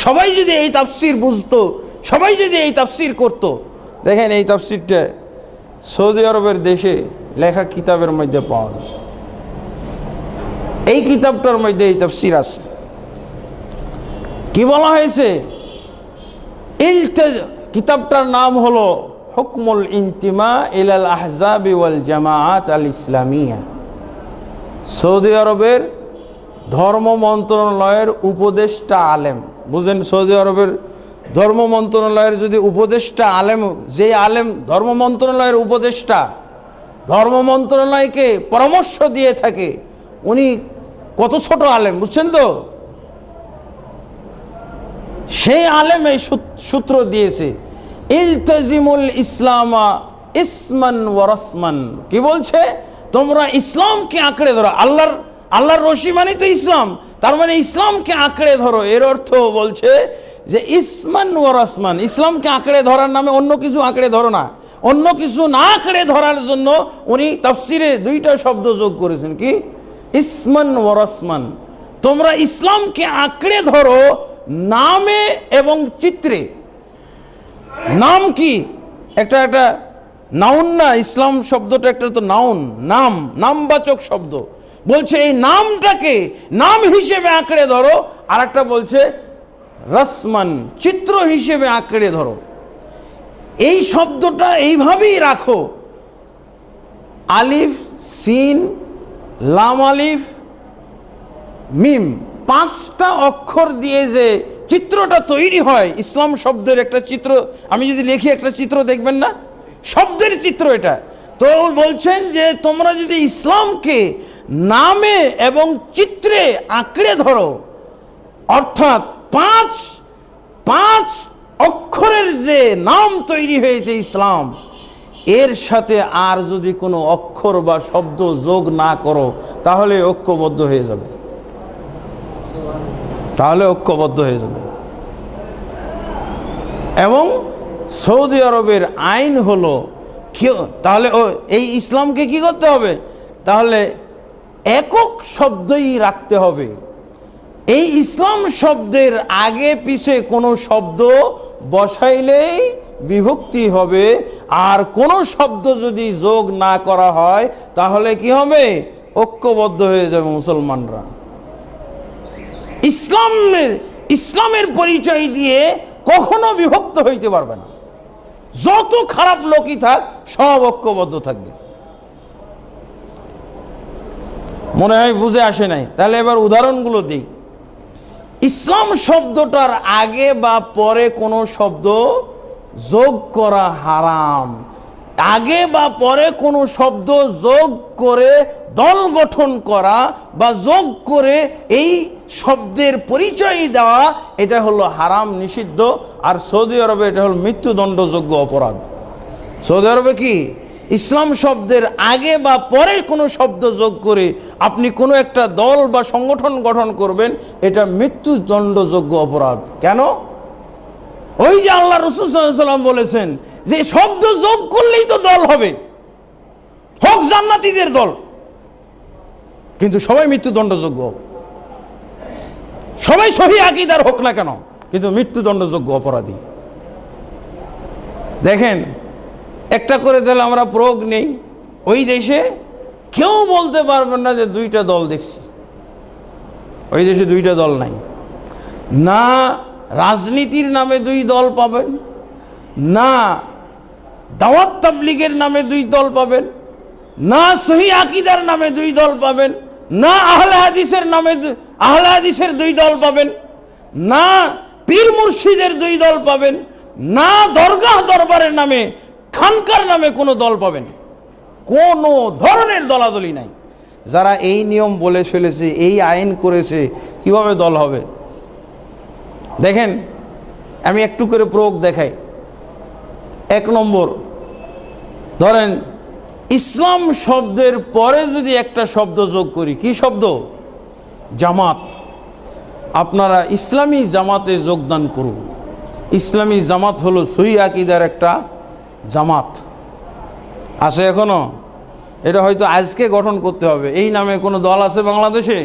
সবাই যদি এই তাফসির বুঝতো, সবাই যদি এই তাফসির করত। দেখেন এই তাফসিরটা সৌদি আরবের দেশে লেখা কিতাবের মধ্যে পাওয়া যায়। এই কিতাবটার মধ্যে এই তাফসির আছে। কি বলা হয়েছে? কিতাবটার নাম হলো হুকমুল ইনতিমা ইলাল আহজাবি ওয়াল জামাআত আল ইসলামিয়া। সৌদি আরবের ধর্ম মন্ত্রণালয়ের উপদেষ্টা আলেম, বুঝেন, সৌদি আরবের ধর্ম মন্ত্রণালয়ের যদি উপদেষ্টা আলেম, যে আলেম ধর্ম মন্ত্রণালয়ের উপদেষ্টা, ধর্ম মন্ত্রণালয়কে পরামর্শ দিয়ে থাকে, উনি কত ছোট আলেম, বুঝছেন তো? সেই আলেম এই সূত্র দিয়েছে, ইলতাজিমুল ইসলামা ইসমান ওয়া রাসমান। কি বলছে? তোমরা ইসলামকে আঁকড়ে ধরো। আল্লাহর রশি মানে তো ইসলাম, তার মানে ইসলামকে আঁকড়ে ধরো। এর অর্থ বলছে যে ইসমান ওয়া রাসমান, ইসলামকে আঁকড়ে ধরার নামে অন্য কিছু আঁকড়ে ধরো না। অন্য কিছু না আঁকড়ে ধরার জন্য উনি তাফসিরে দুইটা শব্দ যোগ করেছেন। কি? ইসমান ওয়া রাসমান। তোমরা ইসলামকে আঁকড়ে ধরো নামে এবং চিত্রে। নাম কি? একটা নাউন না? ইসলাম শব্দটা একটা তো নাউন, নামবাচক শব্দ। বলছে এই নামটাকে নাম হিসেবে আঁকড়ে ধরো, আর একটা বলছে রাসমান, চিত্র হিসেবে আঁকড়ে ধরো। এই শব্দটা এইভাবেই রাখো, আলিফ সিন লাম আলিফ মিম, 5টা অক্ষর দিয়ে যে চিত্রটা তৈরি হয়, ইসলাম শব্দের একটা চিত্র, আমি যদি লিখি একটা চিত্র দেখবেন না, শব্দের চিত্র এটা। তো বলছেন যে তোমরা যদি ইসলামকে নামে এবং চিত্রে আঁকড়ে ধরো, অর্থাৎ 5 অক্ষরের যে নাম তৈরি হয়েছে ইসলাম, এর সাথে আর যদি কোনো অক্ষর বা শব্দ যোগ না করো, তাহলে ঐক্যবদ্ধ হয়ে যাবে, এবং সৌদি আরবের আইন হলো তাহলে এই ইসলামকে কি করতে হবে? তাহলে একক শব্দই রাখতে হবে। এই ইসলাম শব্দের আগে পিছে কোনো শব্দ বসাইলেই বিভক্তি হবে, আর কোনো শব্দ যদি যোগ না করা হয় তাহলে কি হবে? ঐক্যবদ্ধ হয়ে যাবে মুসলমানরা। ইসলামের পরিচয় দিয়ে কখনো বিভক্ত হইতে পারবে না। যত খারাপ লোকই থাক, সব ঐক্যবদ্ধ থাকবে। মনে হয় বুঝে আসে নাই? তাহলে এবার উদাহরণগুলো দিই। ইসলাম শব্দটার আগে বা পরে কোনো শব্দ যোগ করা হারাম। আগে বা পরে কোনো শব্দ যোগ করে দল গঠন করা বা যোগ করে এই শব্দের পরিচয় দেওয়া, এটা হলো হারাম, নিষিদ্ধ। আর সৌদি আরবে এটা হলো মৃত্যুদণ্ডযোগ্য অপরাধ। সৌদি আরবে কি ইসলাম শব্দের আগে বা পরে কোনো শব্দ যোগ করে আপনি কোনো একটা দল বা সংগঠন গঠন করবেন, এটা মৃত্যুদণ্ডযোগ্য অপরাধ। কেন? ওই যে আল্লাহ রাসূল সাল্লাল্লাহু আলাইহি ওয়াসাল্লাম বলেছেন যে শব্দ যোগ করলেই তো দল হবে, হোক জান্নাতীদের দল, কিন্তু সবাই মৃত্যুদণ্ডযোগ্য, সবাই সহি আকীদার হোক না কেন, কিন্তু মৃত্যুদণ্ডযোগ্য অপরাধী। দেখেন, একটা করে দিলে আমরা প্রয়োগ নেই, ওই দেশে কেউ বলতে পারবেন না যে 2টা দল দেখছি। ওই দেশে 2টা দল নাই। না রাজনীতির নামে 2 দল পাবেন, না দাওয়াত তাবলীগের নামে 2 দল পাবেন, না সহি আকীদার নামে 2 দল পাবেন, না আহলে হাদিসের নামে আহলে হাদিসের 2 দল পাবেন, না পীর মুর্শিদের 2 দল পাবেন, না দরগাহ দরবারের নামে খানকার নামে কোনো দল পাবেন। কোনো ধরনের দলাদলি নাই। যারা এই নিয়ম বলে ফেলেছে, এই আইন করেছে, কিভাবে দল হবে? দেখেন, আমি একটু করে প্রয়োগ দেখাই। 1 নম্বর, ধরেন ইসলাম শব্দের পরে যদি একটা শব্দ যোগ করি, কি শব্দ? জামাত। আপনারা ইসলামী জামাতে যোগদান করুন। ইসলামী জামাত হলো সহি আকীদার একটা জামাত, আছে এখনো? এটা হয়তো আজকে গঠন করতে হবে। এই নামে কোনো দল আছে বাংলাদেশে?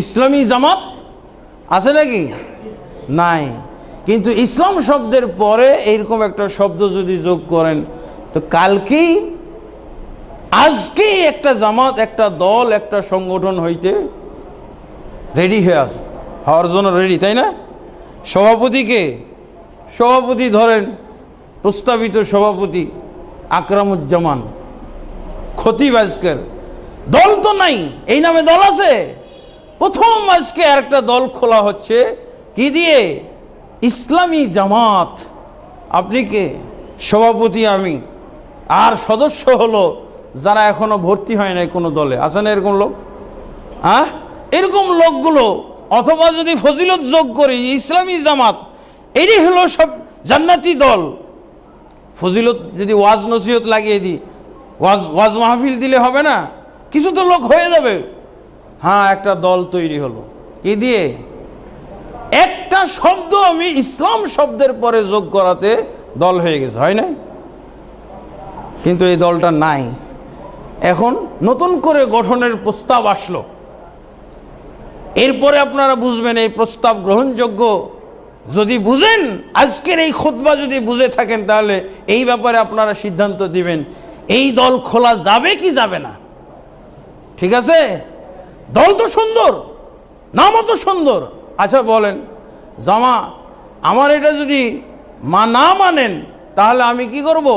ইসলামী জামাত আছে নাকি? নাই। কিন্তু ইসলাম শব্দের পরে এইরকম একটা শব্দ যদি যোগ করেন তো কালকেই আজকেই একটা জামাত, একটা দল, একটা সংগঠন হইতে রেডি হয়ে আছে, হওয়ার জন্য রেডি, তাই না? সভাপতিকে, সভাপতি ধরেন প্রস্তাবিত সভাপতি আকরামুজ্জামান খতিব, আজকের দল তো নাই, এই নামে দল আছে? প্রথম আজকে আরেকটা দল খোলা হচ্ছে, কি দিয়ে? ইসলামী জামাত। আপনি কে? সভাপতি আমি, আর সদস্য হলো যারা এখনো ভর্তি হয় নাই কোনো দলে। আছে না এরকম লোক? হ্যাঁ, এরকম লোকগুলো, অথবা যদি ফজিলত যোগ করি ইসলামী জামাত, এরই হলো সব জান্নাতি দল। ফজিলত যদি ওয়াজ নসিহত লাগিয়ে দিই, ওয়াজ মাহফিল দিলে হবে না, কিছু তো লোক হয়ে যাবে। হ্যাঁ, একটা দল তৈরি হলো, কি দিয়ে? একটা শব্দ আমি ইসলাম শব্দের পরে যোগ করাতে দল হয়ে গেছে, হয় না? কিন্তু এই দলটা নাই। এখন নতুন করে গঠনের প্রস্তাব আসলো, এরপরে আপনারা বুঝবেন এই প্রস্তাব গ্রহণযোগ্য। যদি বুঝেন, আজকের এই খুতবা যদি বুঝে থাকেন, তাহলে এই ব্যাপারে আপনারা সিদ্ধান্ত দিবেন এই দল খোলা যাবে কি যাবে না। ঠিক আছে? দল তো সুন্দর, নামও তো সুন্দর। আচ্ছা বলেন, জামা আমার এটা যদি না মানেন, তাহলে আমি কি করব?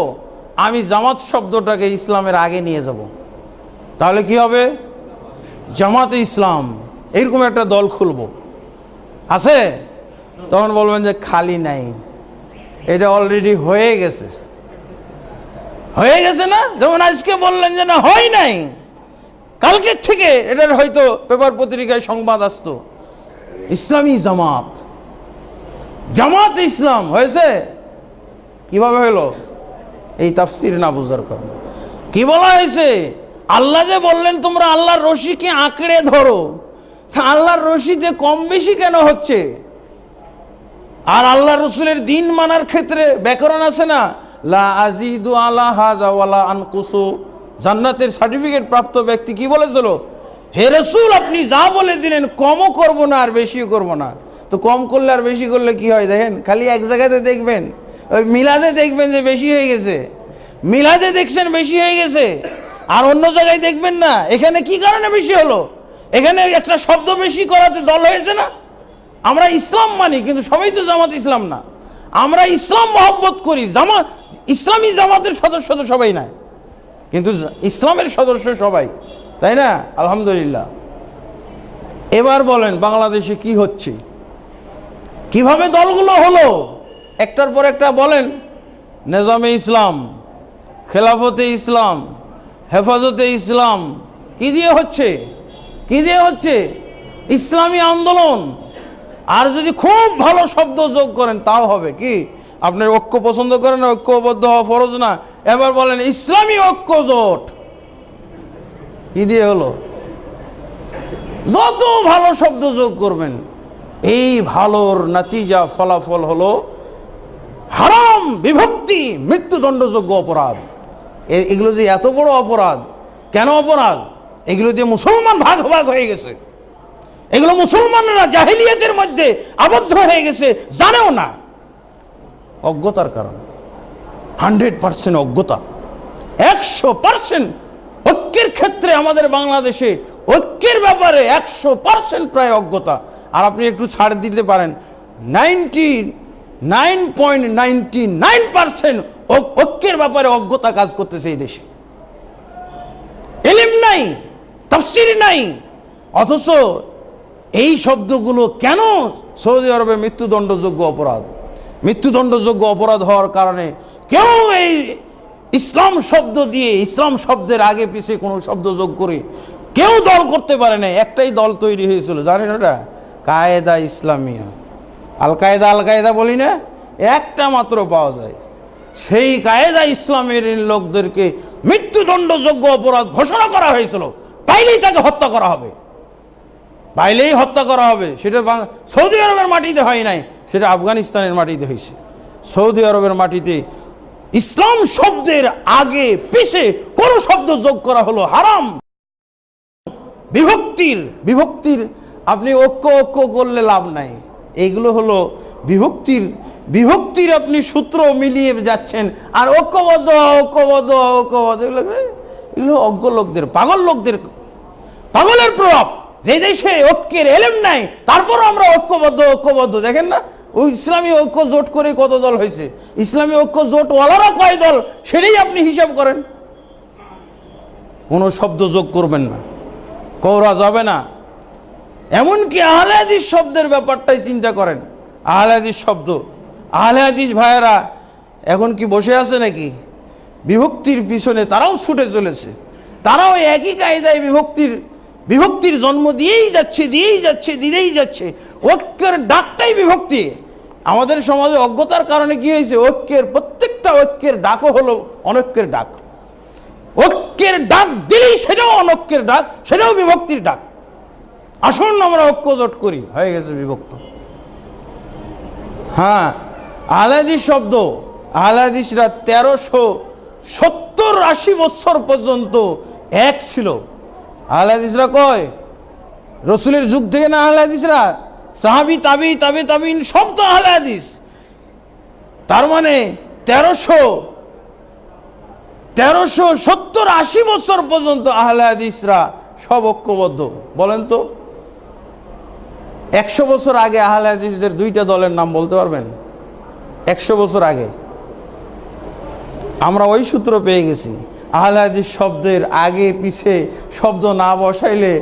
আমি জামাত শব্দটাকে ইসলামের আগে নিয়ে যাব। তাহলে কি হবে? জামাতে ইসলাম, এরকম একটা দল খুলব। আছে? তখন বলবেন যে খালি নাই, এটা অলরেডি হয়ে গেছে। হয়ে গেছে না? যেমন আজকে বললেন যে না হয় নাই, কালকের থেকে এটার হয়তো পেপার পত্রিকায় সংবাদ আসতো ইসলামী জামাত, জামাত ইসলাম হয়েছে। কিভাবে হলো? এই তাফসির না বুঝার কারণে। কি বলা হয়েছে? আল্লাহ যে বললেন তোমরা আল্লাহর রশিকে আঁকড়ে ধরো, আল্লাহর রশিতে কম বেশি কেন হচ্ছে? আর আল্লাহ রসুলের দিন মানার ক্ষেত্রে ব্যাকরণ আছে না, লা আজিদু আলা হাযা ওয়ালা আনকুসু। জান্নাতের সার্টিফিকেট প্রাপ্ত ব্যক্তি কি বলেছিল? হে রসুল, আপনি যা বলে দিলেন কমও করব না আর বেশিও করব না। তো কম করলে আর বেশি করলে কি হয় দেখেন, খালি এক জায়গাতে দেখবেন, ওই মিলাদে দেখবেন যে বেশি হয়ে গেছে, মিলাদে দেখছেন বেশি হয়ে গেছে, আর অন্য জায়গায় দেখবেন না। এখানে কি কারণে বেশি হলো? এখানে একটা শব্দ বেশি করাতে দল হয়েছে না। আমরা ইসলাম মানি, কিন্তু সবাই তো জামাত ইসলাম না। আমরা ইসলাম মহব্বত করি, জামাত ইসলামী জামাতের সদস্য তো সবাই নাই, কিন্তু ইসলামের সদস্য সবাই, তাই না? আলহামদুলিল্লাহ। এবার বলেন বাংলাদেশে কি হচ্ছে, কিভাবে দলগুলো হলো একটার পর একটা? বলেন, নিজামে ইসলাম, খেলাফতে ইসলাম, হেফাজতে ইসলাম, কি দিয়ে হচ্ছে? কি দিয়ে হচ্ছে? ইসলামী আন্দোলন। আর যদি খুব ভালো শব্দ যোগ করেন তাও হবে কি? আপনার ঐক্য পছন্দ করেন না, ঐক্যবদ্ধ হওয়া ফরজ না? এবার বলেন ইসলামী ঐক্য জোট, কি দিয়ে হলো? যত ভালো শব্দ যোগ করবেন, এই ভালোর নাতিজা ফলাফল হলো হারাম, বিভক্তি, মৃত্যুদণ্ডযোগ্য অপরাধ। এগুলো যে এত বড় অপরাধ, কেন অপরাধ? এগুলো দিয়ে মুসলমান ভাগ ভাগ হয়ে গেছে, এগুলো মুসলমানরা জাহিলিয়াতের মধ্যে আবদ্ধ হয়ে গেছে, জানেও না, অজ্ঞতার কারণে। 100% অজ্ঞতা, 100% ঐক্যের ক্ষেত্রে আমাদের বাংলাদেশে ঐক্যের ব্যাপারে 100% প্রায় অজ্ঞতা। আর আপনি একটু ছাড় দিতে পারেন, 99.99% ঐক্যের ব্যাপারে অজ্ঞতা কাজ করতেছে এই দেশে। ইলম নাই, তাফসীর নাই, অথচ এই শব্দগুলো কেন সৌদি আরবে মৃত্যুদণ্ডযোগ্য অপরাধ? মৃত্যুদণ্ডযোগ্য অপরাধ হওয়ার কারণে কেউ এই ইসলাম শব্দ দিয়ে, ইসলাম শব্দের আগে পিছিয়ে কোনো শব্দ যোগ করে কেউ দল করতে পারে না। একটাই দল তৈরি হয়েছিল, জানেন ওটা? কায়েদা ইসলামিয়া। আল কায়েদা বলি না, একটা মাত্র পাওয়া যায়। সেই কায়েদা ইসলামের লোকদেরকে মৃত্যুদণ্ডযোগ্য অপরাধ ঘোষণা করা হয়েছিল, পাইলেই তাকে হত্যা করা হবে, পাইলেই হত্যা করা হবে। সেটা সৌদি আরবের মাটিতে হয় নাই, সেটা আফগানিস্তানের মাটিতে হয়েছে। সৌদি আরবের মাটিতে ইসলাম শব্দের আগে পিছে কোন শব্দ যোগ করা হলো হারাম। বিভক্তির আপনি ঐক্য করলে লাভ নাই। এইগুলো হলো বিভক্তির আপনি সূত্র মিলিয়ে যাচ্ছেন, আর ঐক্যবদ্ধ এগুলো অজ্ঞ লোকদের, পাগল লোকদের, পাগলের প্রভাব। যে দেশে ঐক্যের এলেম নাই, তারপর আমরা ঐক্যবদ্ধ দেখেন না, ওই ইসলামী ঐক্য জোট করে কত দল হয়েছে, ইসলামী ঐক্য জোট ওয়ালারা কয় দল, সেটাই আপনি হিসাব করেন। কোনো শব্দ যোগ করবেন না, করা যাবে না। এমনকি আহলে হাদিস শব্দের ব্যাপারটাই চিন্তা করেন। আহলে হাদিস শব্দ, আহলে হাদিস ভাইয়েরা এখন কি বসে আছে নাকি? বিভক্তির পিছনে তারাও ছুটে চলেছে, তারাও একই কায়দায় বিভক্তির জন্ম দিয়েই যাচ্ছে। ঐক্যের ডাকটাই বিভক্তি। আমাদের সমাজে অজ্ঞতার কারণে কি হয়েছে, প্রত্যেকটা ঐক্যের ডাকও হলো অনৈক্যের ডাক। ঐক্যের ডাক দিলেই সেটাও অনৈক্যের ডাক, সেটাও বিভক্তির ডাক। আসুন আমরা ঐক্য জোট করি, হয়ে গেছে বিভক্ত। হ্যাঁ, আহলে হাদিস শব্দ, আহলে হাদিসরা 1370-80 বছর পর্যন্ত এক ছিল। আহলে হাদিসরা কয় রসুলের যুগ থেকে না, আহলে হাদিসরা সাহাবী তাবিঈন সব তো আহলে হাদিস। তার মানে 1370-80 বছর পর্যন্ত আহলে হাদিসরা সব ঐক্যবদ্ধ। বলেন তো 100 বছর আগে আহলে হাদিসদের দুইটা দলের নাম বলতে পারবেন? 100 বছর আগে আমরা ওই সূত্র পেয়ে গেছি। আহলে হাদিস শব্দের আগে পিছে শব্দ না বসাইলে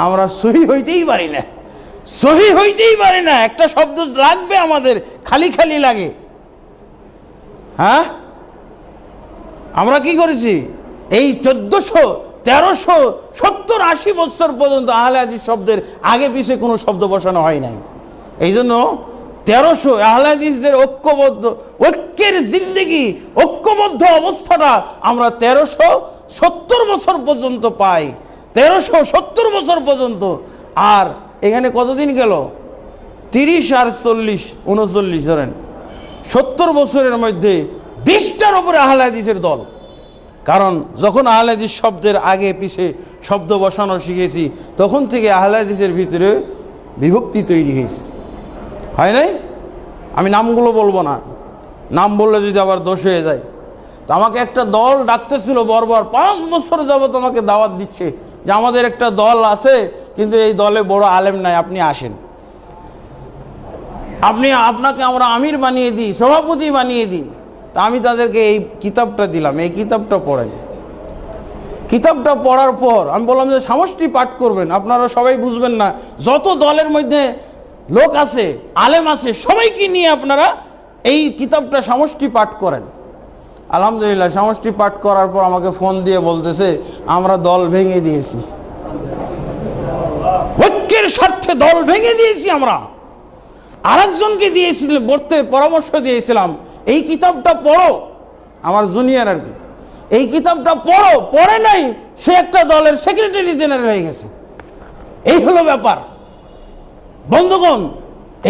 আমরা সহি হইতেই পারি না। একটা শব্দ লাগবে আমাদের, খালি লাগে। হ্যাঁ, আমরা কি করেছি? এই 1370-80 বছর পর্যন্ত আহলে হাদিস শব্দের আগে পিছে কোনো শব্দ বসানো হয় নাই। এই জন্য 1300 আহলে হাদিসদের ঐক্যের জিন্দেগি, ঐক্যবদ্ধ অবস্থাটা আমরা 1370 বছর পর্যন্ত পাই। 1370 বছর পর্যন্ত। আর এখানে কতদিন গেল? 30 আর 40 39 ধরেন, 70 বছরের মধ্যে 20টার উপরে আহলে হাদিসের দল। কারণ যখন আহলে হাদিস শব্দের আগে পিছে শব্দ বসানো শিখেছি, তখন থেকে আহলে হাদিসের ভিতরে বিভক্তি তৈরি হয়েছে, হয় নাই? আমি নামগুলো বলবো না, নাম বললে যদি আবার দোষ হয়ে যায়। তো আমাকে একটা দল ডাকতেছিল বরাবর, 5 বছর যাবত আমাকে দাওয়াত দিচ্ছে যে আমাদের একটা দল আছে, কিন্তু এই দলে বড় আলেম নাই, আপনি আসেন, আপনাকে আমরা আমির বানিয়ে দিই, সভাপতি বানিয়ে দিই। তা আমি তাদেরকে এই কিতাবটা দিলাম, এই কিতাবটা পড়েন। কিতাবটা পড়ার পর আমি বললাম যে সমষ্টি পাঠ করবেন, আপনারা সবাই বুঝবেন না, যত দলের মধ্যে লোক আছে, আলেম আছে, সবাইকে নিয়ে আপনারা এই কিতাবটা সমষ্টি পাঠ করেন। আলহামদুলিল্লাহ, সমষ্টি পাঠ করার পর আমাকে ফোন দিয়ে বলতেছে আমরা দল ভেঙে দিয়েছি, ঐক্যের স্বার্থে দল ভেঙে দিয়েছি। আমরা আরেকজনকে দিয়েছিলাম, পড়তে পরামর্শ দিয়েছিলাম, এই কিতাবটা পড়ো, আমার জুনিয়র আর কি, এই কিতাবটা পড়ো, পড়ে নাই, সে একটা দলের সেক্রেটারি জেনারেল হয়ে গেছে। এই হলো ব্যাপার বন্ধুগণ।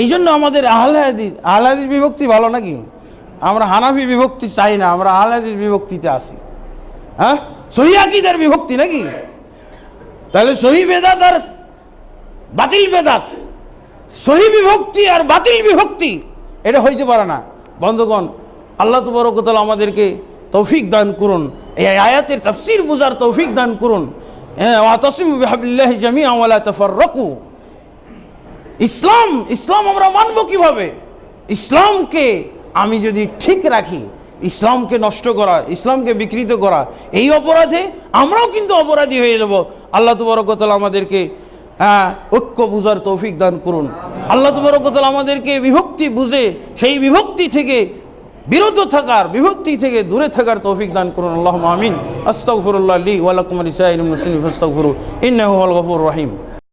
এই জন্য আমাদের আহলে হাদিস বিভক্তি ভালো নাকি? আমরা হানাফি বিভক্তি চাই না, আমরা আহলে হাদিস বিভক্তিতে আসি। হ্যাঁ, সহিহ আকীদার বিভক্তি নাকি? তাহলে সহিহ বেদাত আর বাতিল বেদাত, সহিহ বিভক্তি আর বাতিল বিভক্তি এটা হইতে পারে না বন্ধুগণ। আল্লাহ তাবারক ওয়া তাআলা আমাদেরকে তৌফিক দান করুন, এই আয়াতের তাফসীর বুঝার তৌফিক দান করুন। ওয়াতাসিমু বিহাবলিল্লাহি জামিআন ওয়া লা তাফাররাকু। ইসলাম আমরা মানব কিভাবে? ইসলামকে আমি যদি ঠিক রাখি, ইসলামকে নষ্ট করা, ইসলামকে বিকৃত করা, এই অপরাধে আমরাও কিন্তু অপরাধী হয়ে যাব। আল্লাহ তাবারক ওয়া তাআলা আমাদেরকে ঐক্য বুঝার তৌফিক দান করুন। আল্লাহ তাবারক ওয়া তাআলা আমাদেরকে বিভক্তি বুঝে সেই বিভক্তি থেকে বিরত থাকার, বিভক্তি থেকে দূরে থাকার তৌফিক দান করুন। আল্লাহুম্মা আমিন। আস্তাগফিরুল্লাহ লি ওয়া লাকুম ওয়া লিসাইরিল মুসলিমিন ফাস্তাগফিরু ইন্নাহু হুয়াল গফুরুর রহিম।